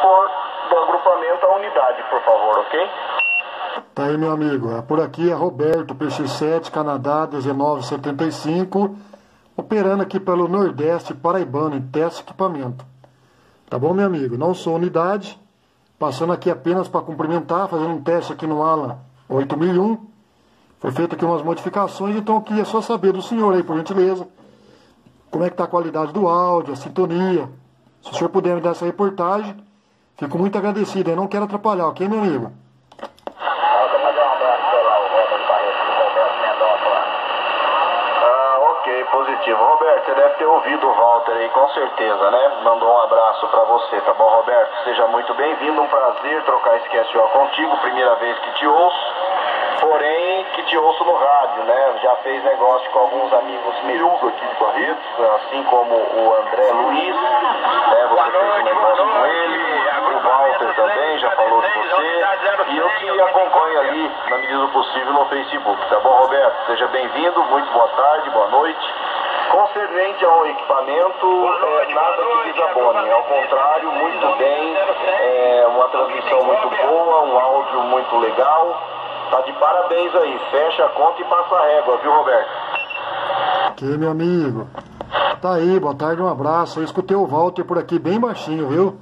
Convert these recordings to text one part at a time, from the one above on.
for do agrupamento à unidade, por favor, ok? Tá aí, meu amigo. Por aqui é Roberto, PX7, Canadá, 1975, operando aqui pelo Nordeste Paraibano, em teste de equipamento. Tá bom, meu amigo? Não sou unidade, passando aqui apenas para cumprimentar, fazendo um teste aqui no Alan 8001. Foi feito aqui umas modificações, então eu queria só saber do senhor aí, por gentileza, como é que tá a qualidade do áudio, a sintonia. Se o senhor puder me dar essa reportagem, fico muito agradecido. Eu não quero atrapalhar, ok, meu amigo? Ok, positivo. Roberto, você deve ter ouvido o Walter aí, com certeza, né? Mandou um abraço pra você, tá bom, Roberto? Seja muito bem-vindo, um prazer trocar esse QSO contigo, primeira vez que te ouço. Porém, que te ouço no rádio, né? Já fez negócio com alguns amigos meus aqui de Barretos, assim como o André Luiz, né? Você fez um negócio com ele, o Walter também já falou de você, e eu te acompanho ali, na medida do possível, no Facebook, tá bom, Roberto? Seja bem-vindo, muito boa tarde, boa noite. Concernente ao equipamento, nada que desabone, ao contrário, muito bem, uma transmissão muito boa, um áudio muito legal. Tá de parabéns aí, fecha a conta e passa a régua, viu, Roberto? Ok, meu amigo. Tá aí, boa tarde, um abraço. Eu escutei o Walter por aqui bem baixinho, viu?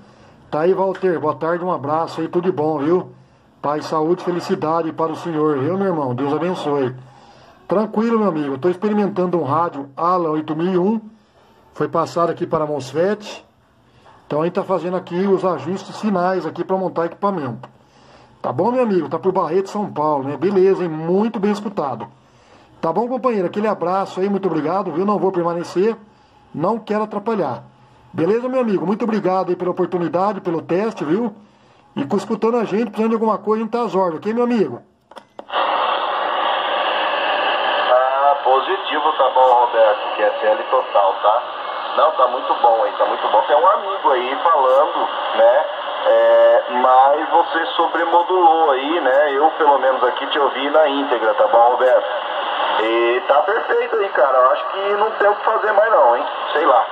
Tá aí, Walter, boa tarde, um abraço aí, tudo de bom, viu? Paz, saúde, felicidade para o senhor, viu, meu irmão? Deus abençoe. Tranquilo, meu amigo, eu tô experimentando um rádio Alan 8001, foi passado aqui para a MOSFET. Então a gente tá fazendo aqui os ajustes finais aqui para montar equipamento. Tá bom, meu amigo? Tá por Barreto, São Paulo, né? Beleza, hein? Muito bem escutado. Tá bom, companheiro? Aquele abraço aí, muito obrigado, viu? Não vou permanecer, não quero atrapalhar. Beleza, meu amigo? Muito obrigado aí pela oportunidade, pelo teste, viu? E escutando a gente, precisando de alguma coisa, a gente tá às ordens, ok, meu amigo? Positivo, tá bom, Roberto, que é CL total, tá? Não, tá muito bom aí, tá muito bom. Tem um amigo aí falando, né? Mas você sobremodulou aí, né? Eu, pelo menos aqui, te ouvi na íntegra, tá bom, Roberto? E tá perfeito aí, cara. Eu acho que não tem o que fazer mais não, hein? Sei lá.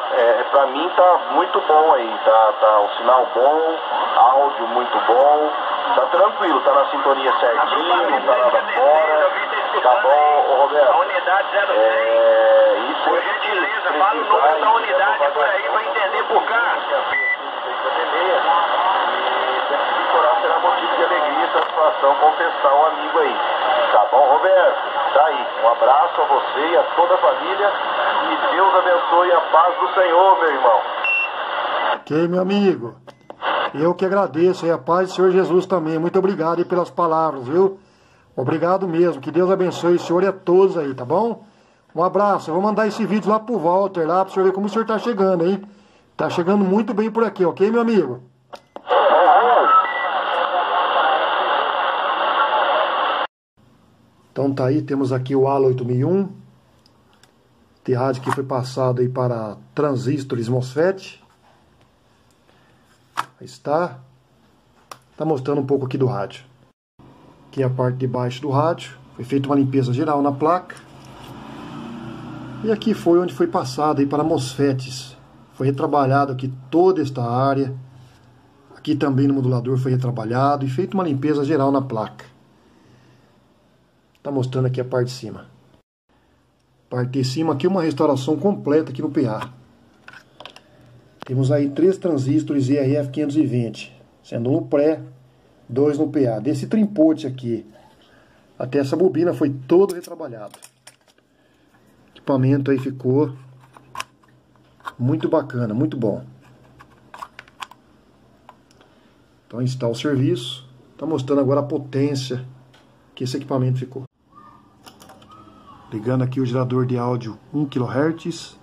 Pra mim tá muito bom aí. Tá um sinal bom, áudio muito bom. Tá tranquilo, tá na sintonia certinho, não tá nada fora. Tá bom, ô Roberto? A unidade 06. Por gentileza, fala o número da unidade por aí pra entender por cá. Será motivo de alegria e satisfação contestar um amigo aí. Tá bom, Roberto? Tá aí. Um abraço a você e a toda a família. E Deus abençoe a paz do Senhor, meu irmão. Ok, meu amigo. Eu que agradeço. E a paz do Senhor Jesus também. Muito obrigado aí pelas palavras, viu? Obrigado mesmo. Que Deus abençoe o senhor e a todos aí, tá bom? Um abraço. Eu vou mandar esse vídeo lá pro Walter, lá, pro senhor ver como o senhor tá chegando, hein? Tá chegando muito bem por aqui, ok, meu amigo? Então tá aí, temos aqui o Alan 8001. De rádio que foi passado aí para transistores MOSFET. Aí está. Tá mostrando um pouco aqui do rádio. Aqui é a parte de baixo do rádio. Foi feita uma limpeza geral na placa. E aqui foi onde foi passado aí para MOSFETs. Foi retrabalhado aqui toda esta área. Aqui também no modulador foi retrabalhado e feita uma limpeza geral na placa. Tá mostrando aqui a parte de cima. Parte de cima aqui uma restauração completa aqui no PA. Temos aí 3 transistores IRF 520, sendo um no pré, 2 no PA. Desse trimpote aqui até essa bobina foi todo retrabalhado. O equipamento aí ficou muito bacana, muito bom. Então está o serviço. Está mostrando agora a potência que esse equipamento ficou. Ligando aqui o gerador de áudio 1 kHz.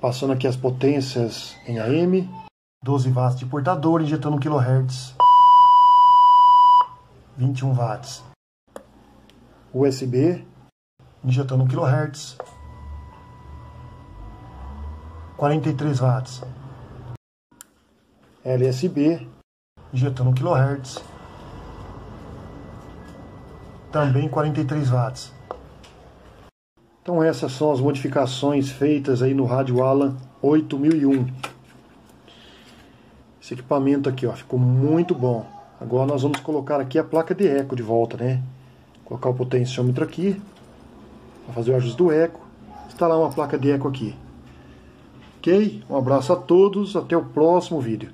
Passando aqui as potências em AM. 12 watts de portador, injetando 1 kHz. 21 watts. USB, injetando 1 kHz. 43 watts. LSB, injetando 1 kHz. Também 43 watts. Então essas são as modificações feitas aí no rádio Alan 8001. Esse Esse equipamento aqui, ó, ficou muito bom. Agora nós vamos colocar aqui a placa de eco de volta, né? Colocar o potenciômetro aqui, para fazer o ajuste do eco, instalar uma placa de eco aqui. Ok? Um abraço a todos, até o próximo vídeo.